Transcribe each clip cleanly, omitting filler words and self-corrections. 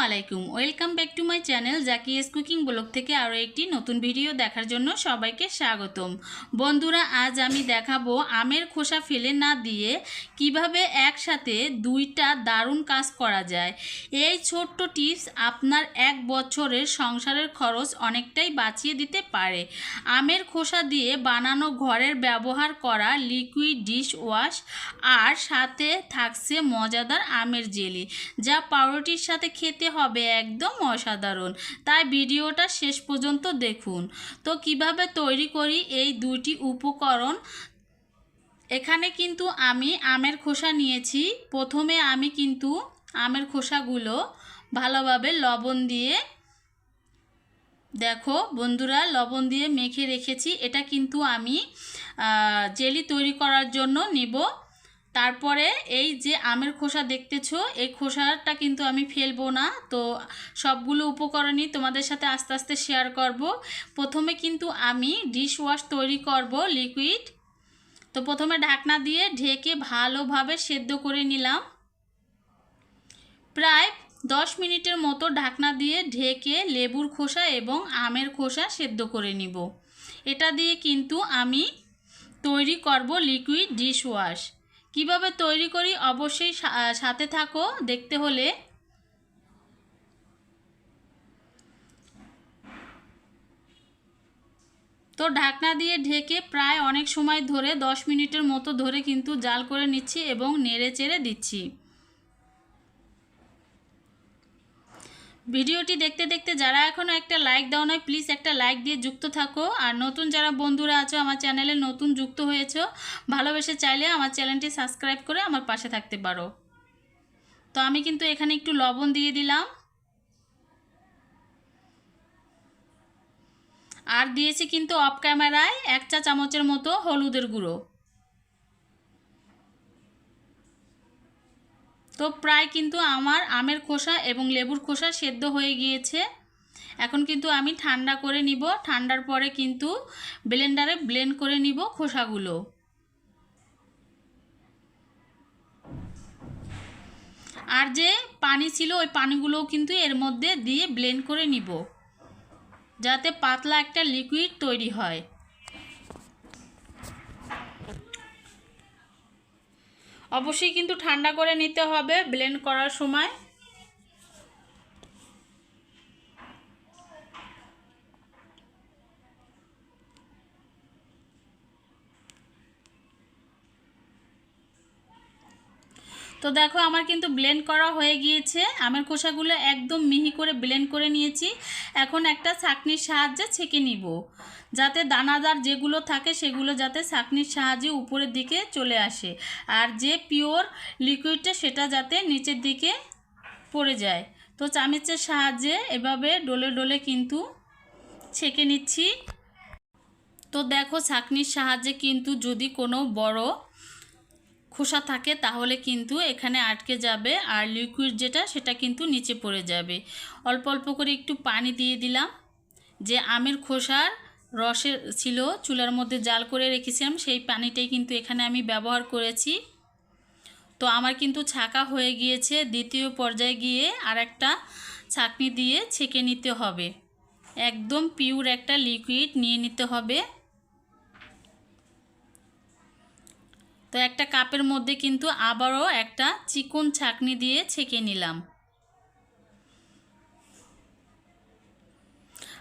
আলাইকুম, welcome back to my channel Zakia's cooking blog থেকে আরও একটি নতুন ভিডিও দেখার জন্য সবাইকে স্বাগতম। বন্ধুরা, আজ আমি দেখাবো আমের খোসা ফেলে না দিয়ে কিভাবে একসাথে দুইটা দারুণ কাজ করা যায়। এই ছোট্ট টিপস আপনার এক বছরের সংসারের খরচ অনেকটাই বাঁচিয়ে দিতে পারে। আমের খোসা দিয়ে বানানো ঘরের ব্যবহার করা লিকুইড ডিশ ওয়াশ আর সাথে থাকছে মজাদার আমের জেলি, যা পাউরুটির সাথে খেতে হবে একদম অসাধারণ। তাই ভিডিওটা শেষ পর্যন্ত দেখুন। তো কিভাবে তৈরি করি এই দুইটি উপকরণ। এখানে কিন্তু আমি আমের খোসা নিয়েছি। প্রথমে আমি কিন্তু আমের খোসাগুলো ভালোভাবে লবণ দিয়ে, দেখো বন্ধুরা, লবণ দিয়ে মেখে রেখেছি। এটা কিন্তু আমি জেলি তৈরি করার জন্য নিব। তারপরে এই যে আমের খোসা দেখতেছো, এই খোসাটা কিন্তু আমি ফেলবো না। তো সবগুলো উপকরণই তোমাদের সাথে আস্তে আস্তে শেয়ার করব। প্রথমে কিন্তু আমি ডিশ ওয়াশ তৈরি করব লিকুইড। তো প্রথমে ঢাকনা দিয়ে ঢেকে ভালোভাবে সেদ্ধ করে নিলাম। প্রায় 10 মিনিটের মতো ঢাকনা দিয়ে ঢেকে লেবুর খোসা এবং আমের খোসা সেদ্ধ করে নিব। এটা দিয়ে কিন্তু আমি তৈরি করব লিকুইড ডিশ ওয়াশ। কিভাবে তৈরি করি অবশ্যই সাথে থাকো দেখতে হলে। তো ঢাকনা দিয়ে ঢেকে প্রায় অনেক সময় ধরে 10 মিনিটের মতো ধরে কিন্তু জাল করে নিচ্ছি এবং নেড়ে চেড়ে দিচ্ছি। ভিডিওটি দেখতে দেখতে যারা এখনও একটা লাইক দাও না, প্লিজ একটা লাইক দিয়ে যুক্ত থাকো। আর নতুন যারা বন্ধুরা আছো, আমার চ্যানেলে নতুন যুক্ত হয়েছো, ভালোবেসে চাইলে আমার চ্যানেলটি সাবস্ক্রাইব করে আমার পাশে থাকতে পারো। তো আমি কিন্তু এখানে একটু লবণ দিয়ে দিলাম আর দিয়েছি কিন্তু অফ ক্যামেরায় 1 চা চামচের মতো হলুদের গুঁড়ো। তো প্রায় কিন্তু আমার আমের খোসা এবং লেবুর খোসা সেদ্ধ হয়ে গিয়েছে। এখন কিন্তু আমি ঠান্ডা করে নিব। ঠান্ডার পরে কিন্তু ব্লেন্ডারে ব্লেন্ড করে নিব খোসাগুলো। আর যে পানি ছিল ওই পানিগুলোও কিন্তু এর মধ্যে দিয়ে ব্লেন্ড করে নিব, যাতে পাতলা একটা লিকুইড তৈরি হয়। অবশ্যই কিন্তু ঠান্ডা করে নিতে হবে ব্লেন্ড করার সময়। তো দেখো আমার কিন্তু ব্লেন্ড করা হয়ে গিয়েছে। আমের খোসাগুলো একদম মিহি করে ব্লেন্ড করে নিয়েছি। এখন একটা ছাঁকনির সাহায্যে ছেঁকে নিব, যাতে দানাদার যেগুলো থাকে সেগুলো যাতে ছাঁকনির সাহায্যে উপরের দিকে চলে আসে, আর যে পিওর লিকুইডটা সেটা যাতে নিচের দিকে পড়ে যায়। তো চামচের সাহায্যে এভাবে ডলে ডলে কিন্তু ছেঁকে নিচ্ছি। তো দেখো ছাঁকনির সাহায্যে কিন্তু যদি কোনো বড় খোসা থাকে তাহলে কিন্তু এখানে আটকে যাবে, আর লিকুইড যেটা সেটা কিন্তু নিচে পড়ে যাবে। অল্প অল্প করে একটু পানি দিয়ে দিলাম। যে আমের খোসার রসের ছিল, চুলার মধ্যে জাল করে রেখেছিলাম, সেই পানিটাই কিন্তু এখানে আমি ব্যবহার করেছি। তো আমার কিন্তু ছাঁকা হয়ে গিয়েছে। দ্বিতীয় পর্যায়ে গিয়ে আর একটা ছাঁকনি দিয়ে ছেঁকে নিতে হবে। একদম পিওর একটা লিকুইড নিয়ে নিতে হবে। তো একটা কাপের মধ্যে কিন্তু আবারও একটা চিকন ছাঁকনি দিয়ে ছেঁকে নিলাম।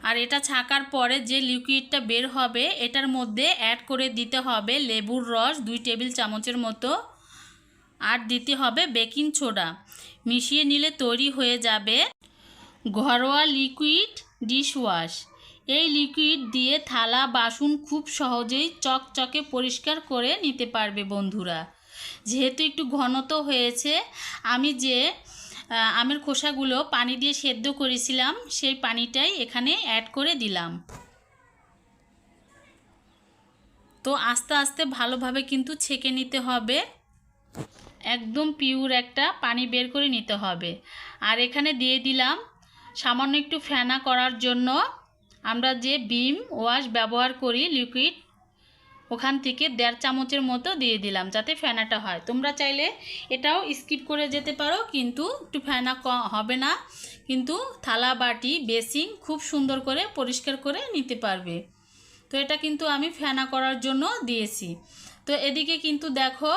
আর এটা ছাঁকার পরে যে লিকুইডটা বের হবে এটার মধ্যে অ্যাড করে দিতে হবে লেবুর রস 2 টেবিল চামচের মতো, আর দিতে হবে বেকিং সোডা। মিশিয়ে নিলে তৈরি হয়ে যাবে ঘরোয়া লিকুইড ডিশ ওয়াশ। এই লিকুইড দিয়ে থালা বাসন খুব সহজেই চকচকে পরিষ্কার করে নিতে পারবে বন্ধুরা। যেহেতু একটু ঘনত্ব হয়েছে, আমি যে আমের খোসাগুলো পানি দিয়ে সেদ্ধ করেছিলাম সেই পানিটাই এখানে অ্যাড করে দিলাম। তো আস্তে আস্তে ভালোভাবে কিন্তু ছেঁকে নিতে হবে। একদম পিওর একটা পানি বের করে নিতে হবে। আর এখানে দিয়ে দিলাম সামান্য একটু ফেনা করার জন্য আমরা যে ভিম ওয়াশ ব্যবহার করি লিকুইড, ওখান থেকে 1.5 চামচের মতো দিয়ে দিলাম যাতে ফেনাটা হয়। তোমরা চাইলে এটাও স্কিপ করে যেতে পারো, কিন্তু একটু ফেনা হবে না, কিন্তু থালা বাটি বেসিন খুব সুন্দর করে পরিষ্কার করে নিতে পারবে। তো এটা কিন্তু আমি ফেনা করার জন্য দিয়েছি। তো এদিকে কিন্তু দেখো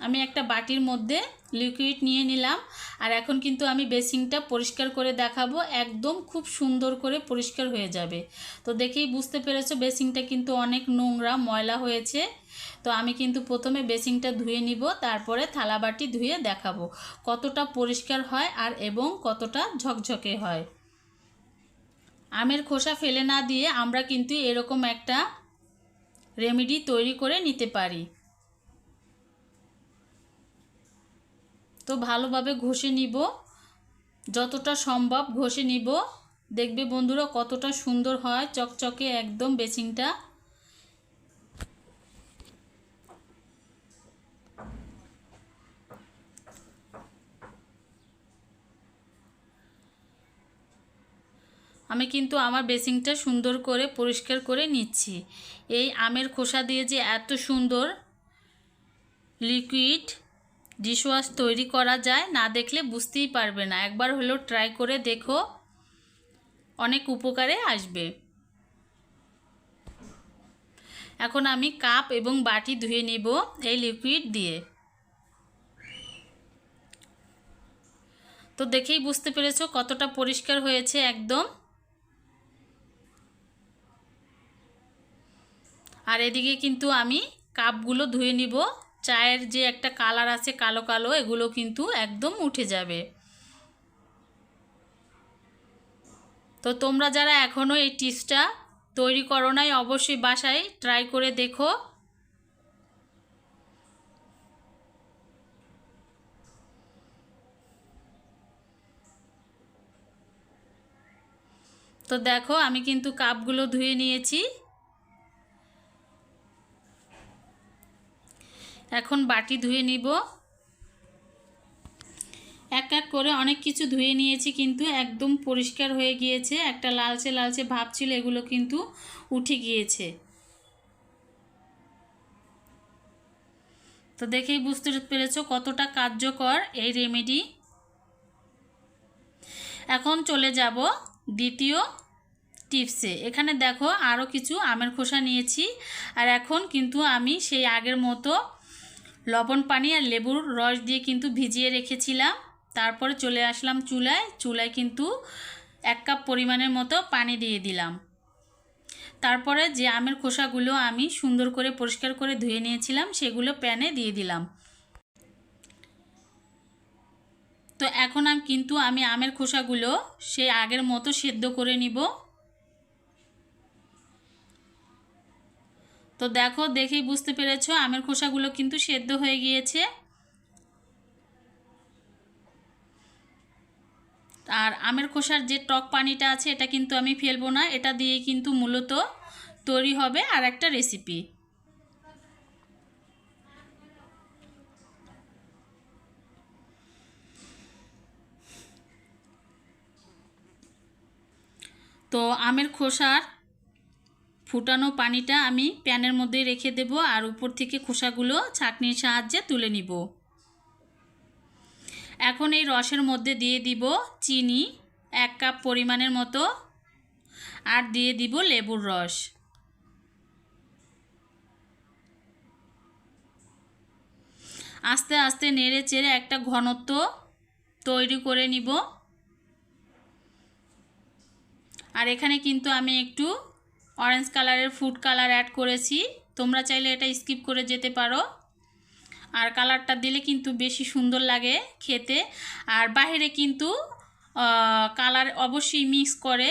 আমি একটা বাটির মধ্যে লিকুইড নিয়ে নিলাম, আর এখন কিন্তু আমি বেসিনটা পরিষ্কার করে দেখাবো, একদম খুব সুন্দর করে পরিষ্কার হয়ে যাবে। তো দেখেই বুঝতে পেরেছো বেসিনটা কিন্তু অনেক নোংরা ময়লা হয়েছে। তো আমি কিন্তু প্রথমে বেসিনটা ধুয়ে নিব, তারপরে থালা বাটি ধুয়ে দেখাবো কতটা পরিষ্কার হয় আর এবং কতটা ঝকঝকে হয়। আমের খোসা ফেলে না দিয়ে আমরা কিন্তু এরকম একটা রেমেডি তৈরি করে নিতে পারি। তো ভালোভাবে ঘষে নিব, যতটা সম্ভব ঘষে নিব। দেখবে বন্ধুরা কতটা সুন্দর হয়, চকচকে একদম বেসিনটা। আমি কিন্তু আমার বেসিনটা সুন্দর করে পরিষ্কার করে নিচ্ছি। এই আমের খোসা দিয়ে যে এত সুন্দর লিকুইড ডিশওয়াশ তৈরি করা যায়, না দেখলে বুঝতেই পারবে না। একবার হলেও ট্রাই করে দেখো, অনেক উপকারে আসবে। এখন আমি কাপ এবং বাটি ধুয়ে নেব এই লিকুইড দিয়ে। তো দেখেই বুঝতে পেরেছো কতটা পরিষ্কার হয়েছে একদম। আর এদিকে কিন্তু আমি কাপগুলো ধুয়ে নিব, চায়ের যে একটা কালার আছে কালো কালো, এগুলো কিন্তু একদম উঠে যাবে। তো তোমরা যারা এখনও এই টিপসটা তৈরি করো নাই, অবশ্যই বাসায় ট্রাই করে দেখো। তো দেখো আমি কিন্তু কাপগুলো ধুয়ে নিয়েছি। এখন বাটি ধুয়ে নিব। এক এক করে অনেক কিছু ধুয়ে নিয়েছি, কিন্তু একদম পরিষ্কার হয়ে গিয়েছে। একটা লালচে লালচে ভাব ছিল, এগুলো কিন্তু উঠে গিয়েছে। তো দেখেই বুঝতে পেরেছো কতটা কার্যকর এই রেমেডি। এখন চলে যাব দ্বিতীয় টিপসে। এখানে দেখো আরও কিছু আমের খোসা নিয়েছি, আর এখন কিন্তু আমি সেই আগের মতো লবণ পানি আর লেবুর রস দিয়ে কিন্তু ভিজিয়ে রেখেছিলাম। তারপরে চলে আসলাম চুলায় কিন্তু 1 কাপ পরিমাণের মতো পানি দিয়ে দিলাম। তারপরে যে আমের খোসাগুলো আমি সুন্দর করে পরিষ্কার করে ধুয়ে নিয়েছিলাম সেগুলো প্যানে দিয়ে দিলাম। তো এখন আমি আমের খোসাগুলো সেই আগের মতো সেদ্ধ করে নিব। তো দেখো দেখেই বুঝতে পেরেছো আমের খোসাগুলো কিন্তু সেদ্ধ হয়ে গিয়েছে। আর আমের খোসার যে টক পানিটা আছে এটা কিন্তু আমি ফেলবো না, এটা দিয়ে কিন্তু মূলত তৈরি হবে আর একটা রেসিপি। তো আমের খোসার ফুটানো পানিটা আমি প্যানের মধ্যে রেখে দেব, আর উপর থেকে খোসাগুলো ছাঁকনির সাহায্যে তুলে নিব। এখন এই রসের মধ্যে দিয়ে দিব চিনি 1 কাপ পরিমাণের মতো, আর দিয়ে দিব লেবুর রস। আস্তে আস্তে নেড়ে চেড়ে একটা ঘনত্ব তৈরি করে নিব। আর এখানে কিন্তু আমি একটু অরেঞ্জ কালারের ফুড কালার অ্যাড করেছি, তোমরা চাইলে এটা স্কিপ করে যেতে পারো। আর কালারটা দিলে কিন্তু বেশি সুন্দর লাগে খেতে। আর বাইরে কিন্তু কালার অবশ্যই মিক্স করে,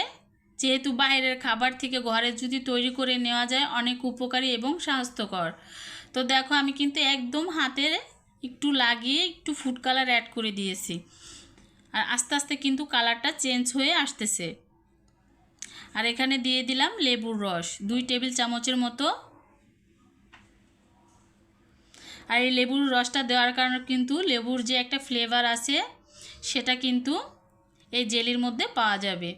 যেহেতু বাইরের খাবার থেকে ঘরে যদি তৈরি করে নেওয়া যায় অনেক উপকারী এবং স্বাস্থ্যকর। তো দেখো আমি কিন্তু একদম হাতে একটু লাগিয়ে একটু ফুড কালার অ্যাড করে দিয়েছি, আর আস্তে আস্তে কিন্তু কালারটা চেঞ্জ হয়ে আসতেছে। আর এখানে দিয়ে দিলাম লেবুর রস 2 টেবিল চামচের মতো। আর এই লেবুর রসটা দেওয়ার কারণে কিন্তু লেবুর যে একটা ফ্লেভার আছে সেটা কিন্তু এই জেলির মধ্যে পাওয়া যাবে।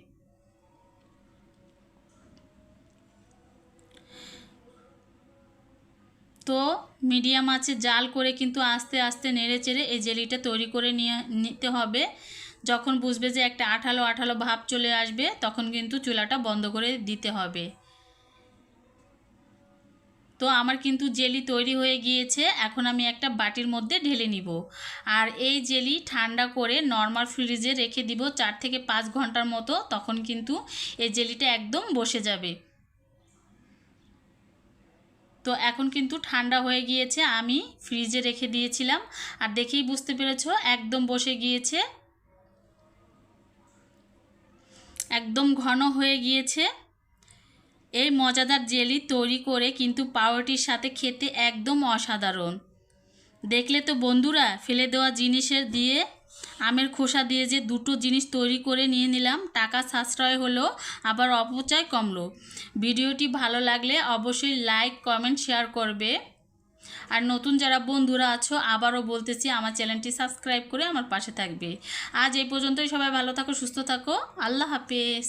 তো মিডিয়াম আঁচে জাল করে কিন্তু আস্তে আস্তে নেড়ে চেড়ে এই জেলিটা তৈরি করে নিতে হবে। যখন বুঝবে যে একটা আঠালো আঠালো ভাব চলে আসবে তখন কিন্তু চুলাটা বন্ধ করে দিতে হবে। তো আমার কিন্তু জেলি তৈরি হয়ে গিয়েছে। এখন আমি একটা বাটির মধ্যে ঢেলে নিব। আর এই জেলি ঠান্ডা করে নর্মাল ফ্রিজে রেখে দিব 4 থেকে 5 ঘন্টার মতো, তখন কিন্তু এই জেলিটা একদম বসে যাবে। তো এখন কিন্তু ঠান্ডা হয়ে গিয়েছে, আমি ফ্রিজে রেখে দিয়েছিলাম আর দেখেই বুঝতে পেরেছো একদম বসে গিয়েছে, একদম ঘন হয়ে গিয়েছে। এই মজাদার জেলি তৈরি করে কিন্তু পাউরুটির সাথে খেতে একদম অসাধারণ। দেখলে তো বন্ধুরা, ফেলে দেওয়া জিনিসের দিয়ে আমের খোসা দিয়ে যে দুটো জিনিস তৈরি করে নিয়ে নিলাম, টাকা সাশ্রয় হলো আবার অপচয় কমলো। ভিডিওটি ভালো লাগলে অবশ্যই লাইক কমেন্ট শেয়ার করবে। আর নতুন যারা বন্ধুরা আছো আবারও বলতেছি আমার চ্যানেলটি সাবস্ক্রাইব করে আমার পাশে থাকবে। আজ এই পর্যন্তই, সবাই ভালো থাকো, সুস্থ থাকো, আল্লাহ হাফেজ।